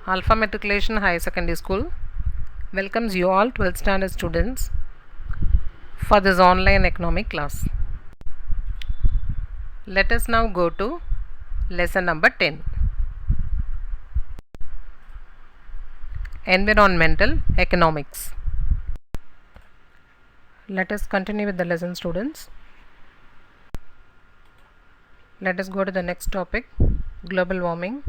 Alpha Matriculation High Secondary School welcomes you all 12th standard students for this online economic class. Let us now go to lesson number 10, Environmental Economics. Let us continue with the lesson, students. Let us go to the next topic, global warming.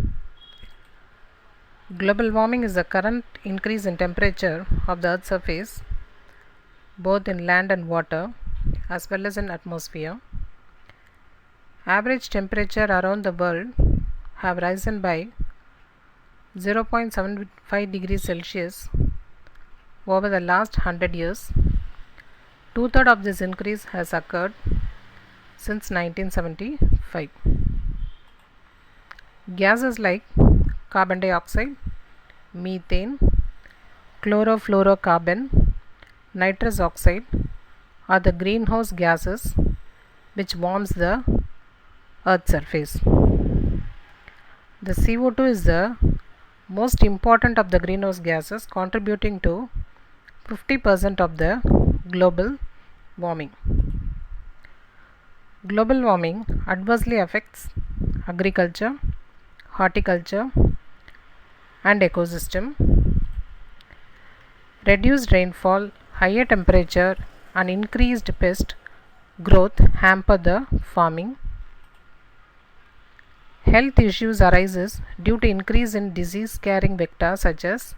Global warming is the current increase in temperature of the Earth's surface, both in land and water, as well as in atmosphere. Average temperature around the world have risen by 0.75 degrees Celsius over the last 100 years. Two-thirds of this increase has occurred since 1975. Gases like carbon dioxide, methane, chlorofluorocarbon, nitrous oxide are the greenhouse gases which warms the Earth's surface. The CO2 is the most important of the greenhouse gases, contributing to 50% of the global warming. Global warming adversely affects agriculture, horticulture, and ecosystem. Reduced rainfall, higher temperature, and increased pest growth hamper the farming. Health issues arises due to increase in disease-carrying vectors such as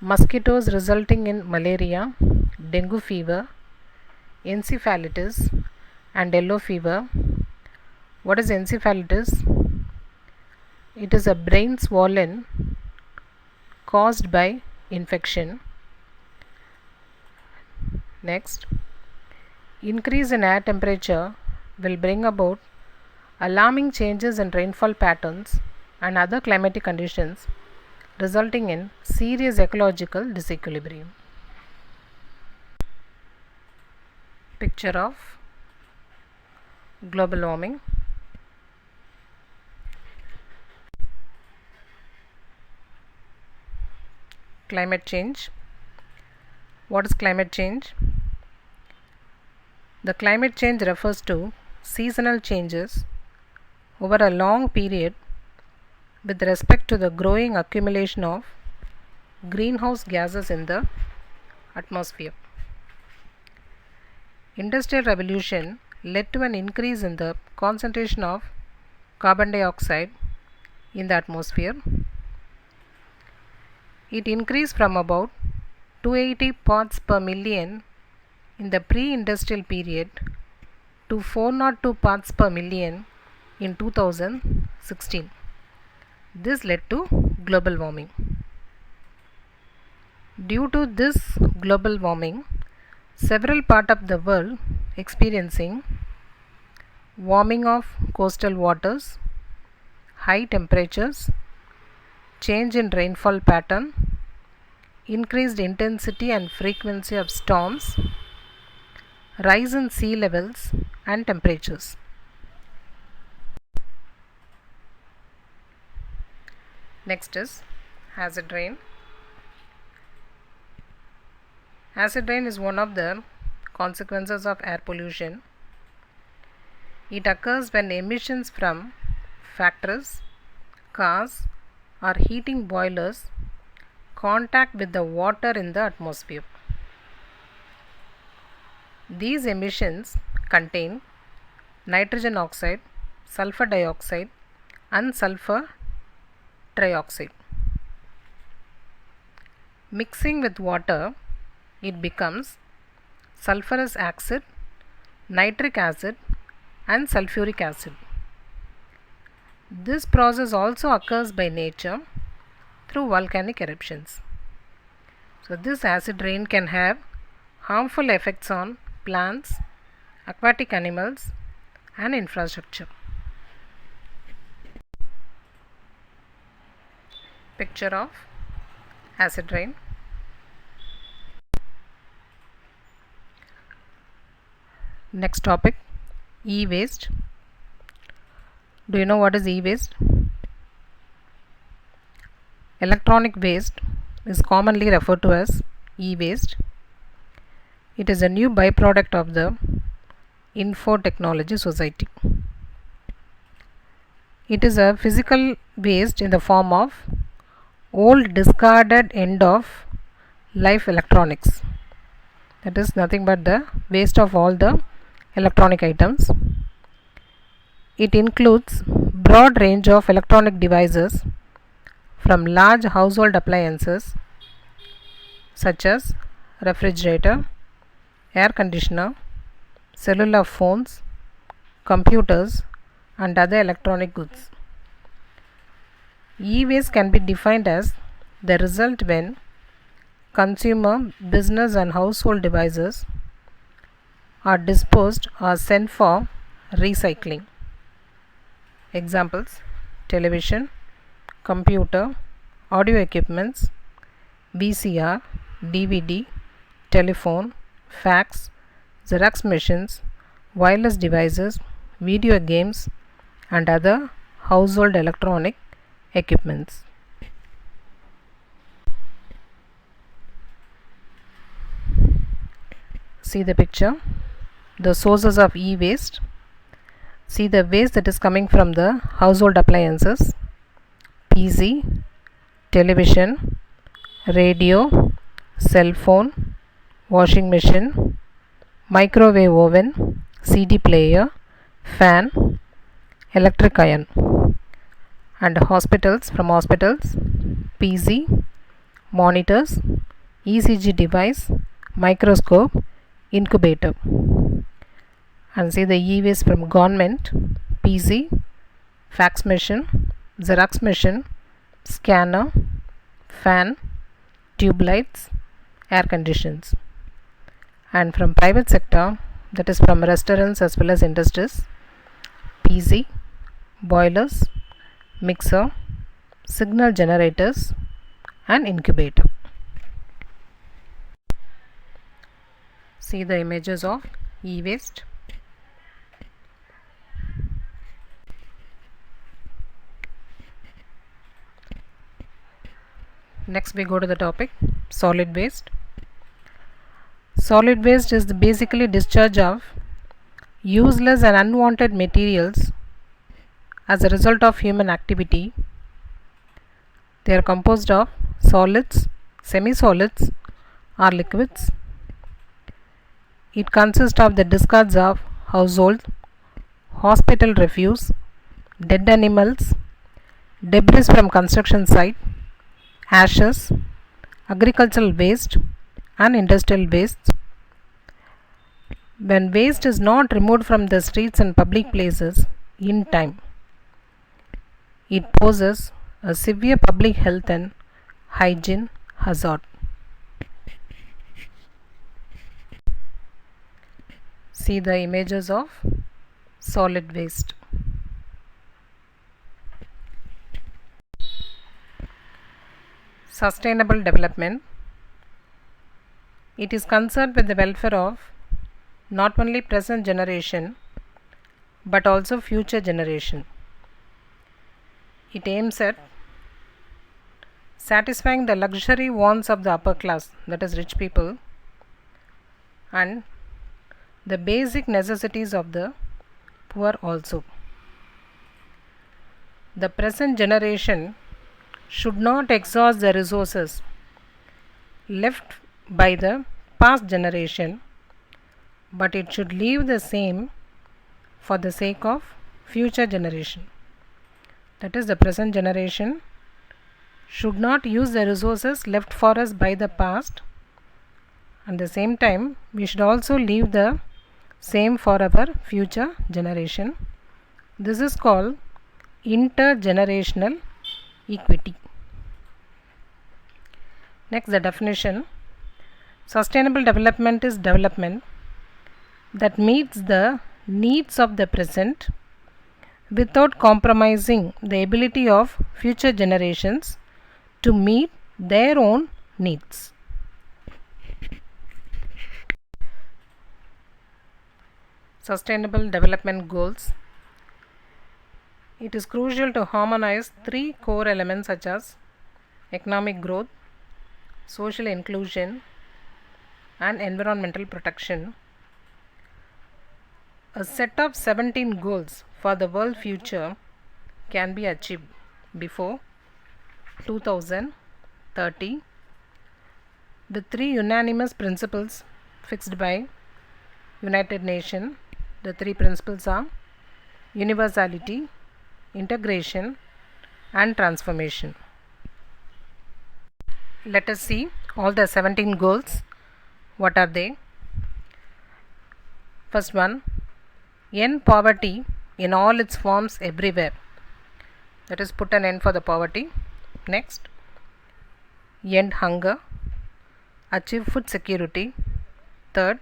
mosquitoes, resulting in malaria, dengue fever, encephalitis, and yellow fever. What is encephalitis? It is a brain swollen caused by infection. Next, increase in air temperature will bring about alarming changes in rainfall patterns and other climatic conditions, resulting in serious ecological disequilibrium. Picture of global warming. Climate change. What is climate change? The climate change refers to seasonal changes over a long period with respect to the growing accumulation of greenhouse gases in the atmosphere. Industrial revolution led to an increase in the concentration of carbon dioxide in the atmosphere. It increased from about 280 parts per million in the pre-industrial period to 402 parts per million in 2016. This led to global warming. Due to this global warming, several parts of the world experiencing warming of coastal waters, high temperatures, change in rainfall pattern, increased intensity and frequency of storms, rise in sea levels and temperatures. Next is acid rain. Acid rain is one of the consequences of air pollution. It occurs when emissions from factories, cars, or heating boilers contact with the water in the atmosphere. These emissions contain nitrogen oxide, sulfur dioxide, and sulfur trioxide. Mixing with water, it becomes sulfurous acid, nitric acid, and sulfuric acid. This process also occurs by nature through volcanic eruptions. So this acid rain can have harmful effects on plants, aquatic animals, and infrastructure. Picture of acid rain. Next topic, e-waste. Do you know what is e-waste? Electronic waste is commonly referred to as e-waste. It is a new byproduct of the infotechnology society. It is a physical waste in the form of old discarded end of life electronics. That is nothing but the waste of all the electronic items. It includes broad range of electronic devices from large household appliances such as refrigerator, air conditioner, cellular phones, computers and other electronic goods. E-waste can be defined as the result when consumer, business and household devices are disposed or sent for recycling. Examples: television, computer, audio equipments, VCR, DVD, telephone, fax, Xerox machines, wireless devices, video games and other household electronic equipments. See the picture, the sources of e-waste. See the waste that is coming from the household appliances: PC, television, radio, cell phone, washing machine, microwave oven, CD player, fan, electric iron. And hospitals, from hospitals: PC, monitors, ECG device, microscope, incubator. And see the e-waste from government: PC, fax machine, Xerox machine, scanner, fan, tube lights, air conditions. And from private sector, that is from restaurants as well as industries: PC, boilers, mixer, signal generators and incubator. See the images of e-waste. Next we go to the topic solid waste. Solid waste is the basically discharge of useless and unwanted materials as a result of human activity. They are composed of solids, semi-solids or liquids. It consists of the discards of household, hospital refuse, dead animals, debris from construction site, ashes, agricultural waste and industrial waste. When waste is not removed from the streets and public places in time, it poses a severe public health and hygiene hazard. See the images of solid waste. Sustainable development. It is concerned with the welfare of not only present generation but also future generation. It aims at satisfying the luxury wants of the upper class, that is rich people, and the basic necessities of the poor also. The present generation should not exhaust the resources left by the past generation, but it should leave the same for the sake of future generation. That is, the present generation should not use the resources left for us by the past, and at the same time we should also leave the same for our future generation. This is called intergenerational equity. Next, the definition. Sustainable development is development that meets the needs of the present without compromising the ability of future generations to meet their own needs. Sustainable development goals. It is crucial to harmonize three core elements such as economic growth, social inclusion, and environmental protection. A set of 17 goals for the world future can be achieved before 2030. The three unanimous principles fixed by United Nations. The three principles are universality, integration, and transformation. Let us see all the 17 goals. What are they? First one, end poverty in all its forms everywhere. That is, put an end for the poverty. Next, end hunger, achieve food security. Third,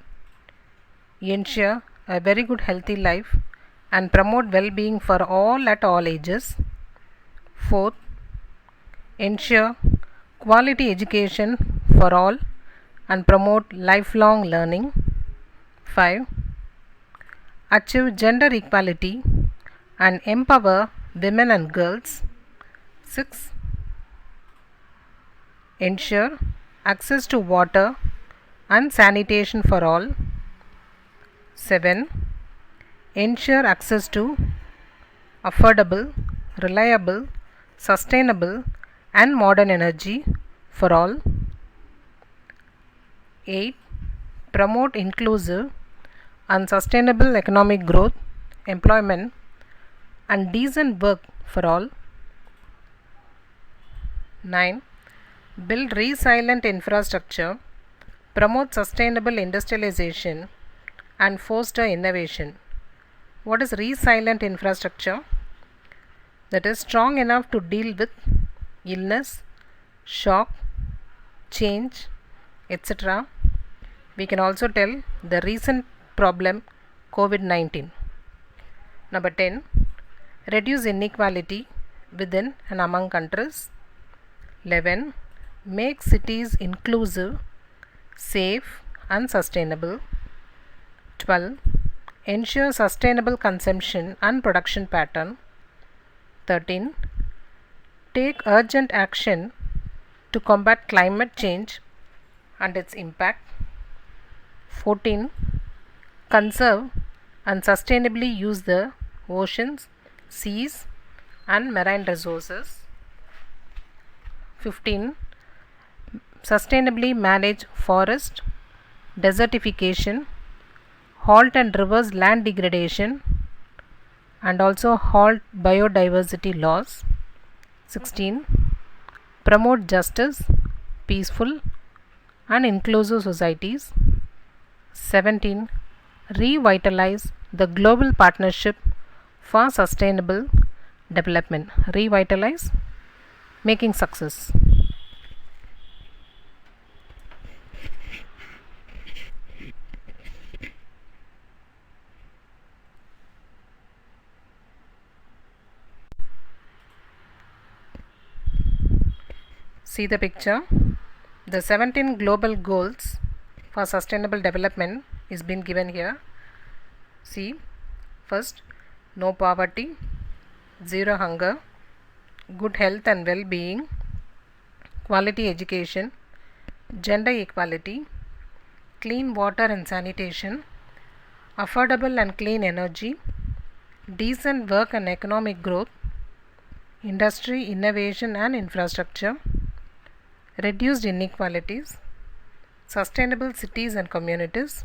ensure a very good healthy life and promote well-being for all at all ages. Fourth, ensure quality education for all and promote lifelong learning. 5. Achieve gender equality and empower women and girls. 6. Ensure access to water and sanitation for all. 7. Ensure access to affordable, reliable, sustainable and modern energy for all. 8. Promote inclusive and sustainable economic growth, employment and decent work for all. 9. Build resilient infrastructure, promote sustainable industrialization and foster innovation. What is resilient infrastructure? That is strong enough to deal with illness, shock, change, etc. We can also tell the recent problem COVID-19. Number 10. Reduce inequality within and among countries. 11. Make cities inclusive, safe and sustainable. 12. Ensure sustainable consumption and production pattern. 13. Take urgent action to combat climate change and its impact. 14. Conserve and sustainably use the oceans, seas and marine resources. 15. Sustainably manage forest, desertification, halt and reverse land degradation and also halt biodiversity loss. 16. Promote justice, peaceful and inclusive societies. 17. Revitalize the global partnership for sustainable development. Revitalize, making success. See the picture. The 17 global goals for sustainable development is been given here. See, first, no poverty, zero hunger, good health and well-being, quality education, gender equality, clean water and sanitation, affordable and clean energy, decent work and economic growth, industry, innovation and infrastructure, reduced inequalities, sustainable cities and communities,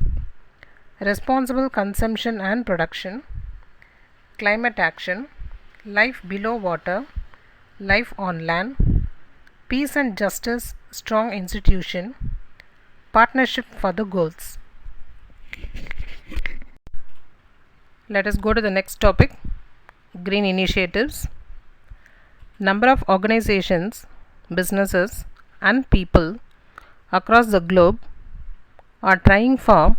responsible consumption and production, climate action, life below water, life on land, peace and justice, strong institution, partnership for the goals. Let us go to the next topic, green initiatives. Number of organizations, businesses and people across the globe are trying for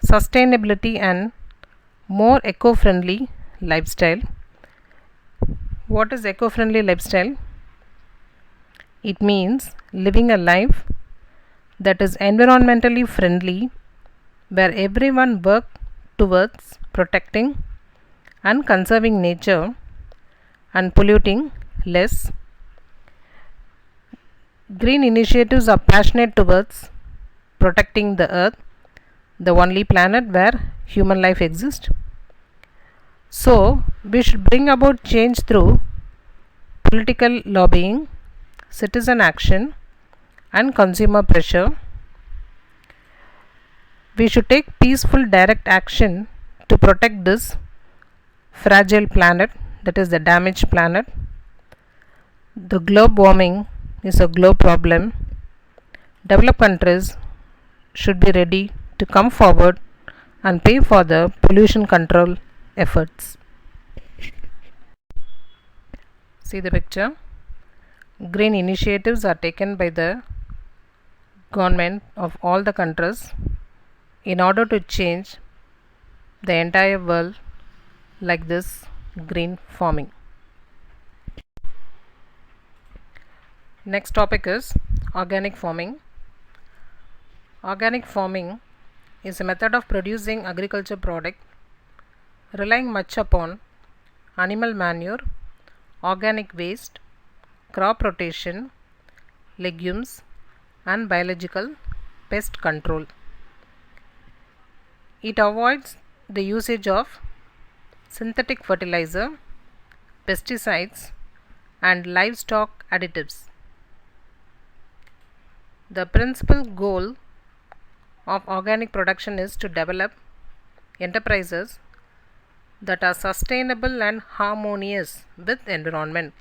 sustainability and more eco-friendly lifestyle. What is eco-friendly lifestyle? It means living a life that is environmentally friendly, where everyone works towards protecting and conserving nature and polluting less. Green initiatives are passionate towards protecting the earth, the only planet where human life exists. So, we should bring about change through political lobbying, citizen action, and consumer pressure. We should take peaceful direct action to protect this fragile planet, that is the damaged planet. The globe warming is a global problem. Developed countries should be ready to come forward and pay for the pollution control efforts. See the picture. Green initiatives are taken by the government of all the countries in order to change the entire world like this green farming. Next topic is organic farming. Organic farming is a method of producing agriculture product relying much upon animal manure, organic waste, crop rotation, legumes, and biological pest control. It avoids the usage of synthetic fertilizer, pesticides, and livestock additives. The principal goal of organic production is to develop enterprises that are sustainable and harmonious with environment.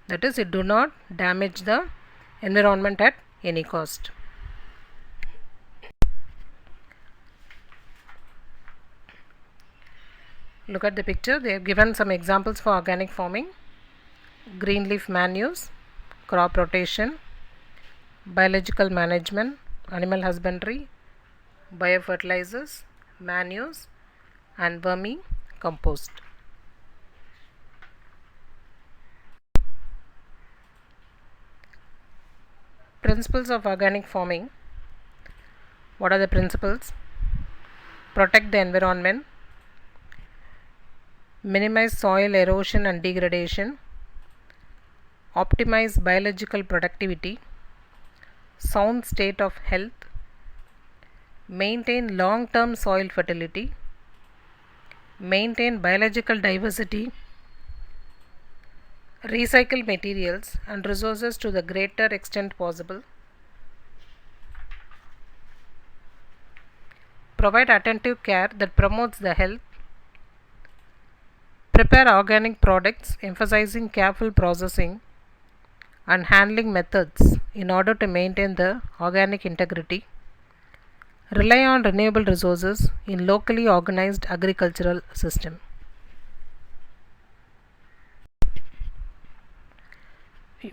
That is, it do not damage the environment at any cost. Look at the picture. They have given some examples for organic farming: green leaf manures, crop rotation, biological management, animal husbandry, biofertilizers, manures, and vermicompost. Principles of organic farming. What are the principles? Protect the environment, minimize soil erosion and degradation, optimize biological productivity, sound state of health, maintain long-term soil fertility, maintain biological diversity, recycle materials and resources to the greater extent possible, provide attentive care that promotes the health, prepare organic products emphasizing careful processing and handling methods in order to maintain the organic integrity, rely on renewable resources in locally organized agricultural system.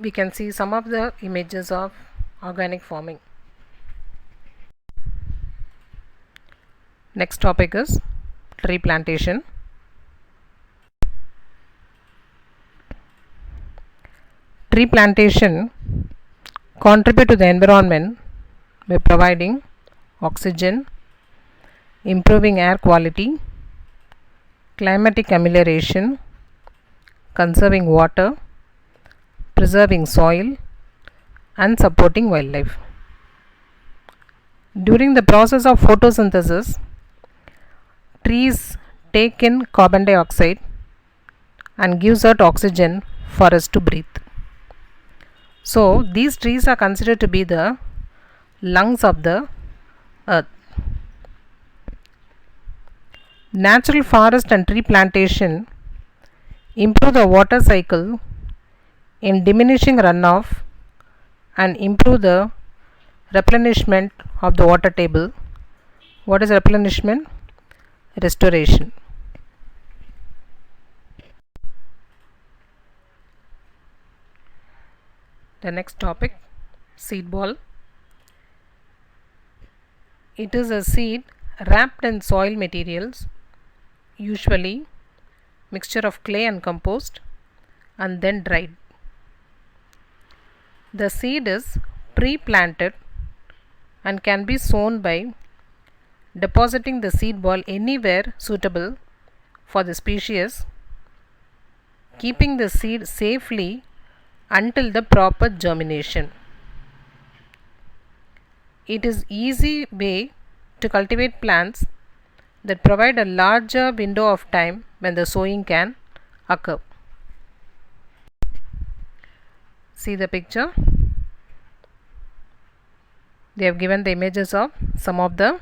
We can see some of the images of organic farming. Next topic is tree plantation. Tree plantation contribute to the environment by providing oxygen, improving air quality, climatic amelioration, conserving water, preserving soil, and supporting wildlife. During the process of photosynthesis, trees take in carbon dioxide and gives out oxygen for us to breathe. So, these trees are considered to be the lungs of the earth. Natural forest and tree plantation improve the water cycle in diminishing runoff and improve the replenishment of the water table. What is replenishment? Restoration. The next topic, seed ball. It is a seed wrapped in soil materials, usually mixture of clay and compost, and then dried. The seed is pre-planted and can be sown by depositing the seed ball anywhere suitable for the species, keeping the seed safely until the proper germination. It is easy way to cultivate plants that provide a larger window of time when the sowing can occur. See the picture. They have given the images of some of the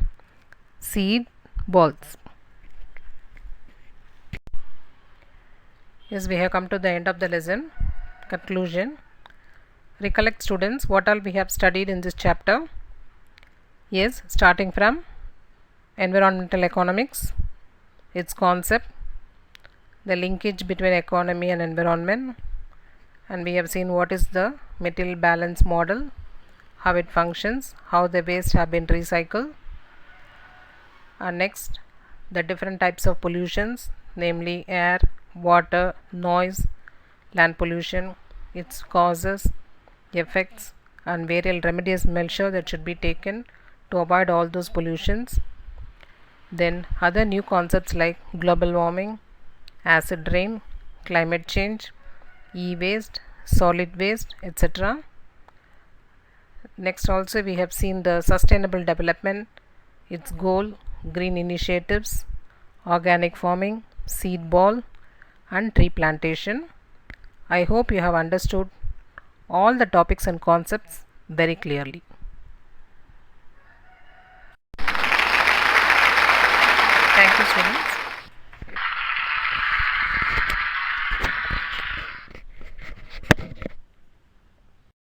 seed balls. Yes, we have come to the end of the lesson. Conclusion. Recollect, students, what all we have studied in this chapter. Yes, starting from environmental economics, its concept, the linkage between economy and environment, and we have seen what is the material balance model, how it functions, how the waste have been recycled, and next the different types of pollutions, namely air, water, noise, land pollution, its causes, effects, and various remedies measures that should be taken to avoid all those pollutions. Then other new concepts like global warming, acid rain, climate change, e-waste, solid waste, etc. Next also we have seen the sustainable development, its goal, green initiatives, organic farming, seed ball, and tree plantation. I hope you have understood all the topics and concepts very clearly.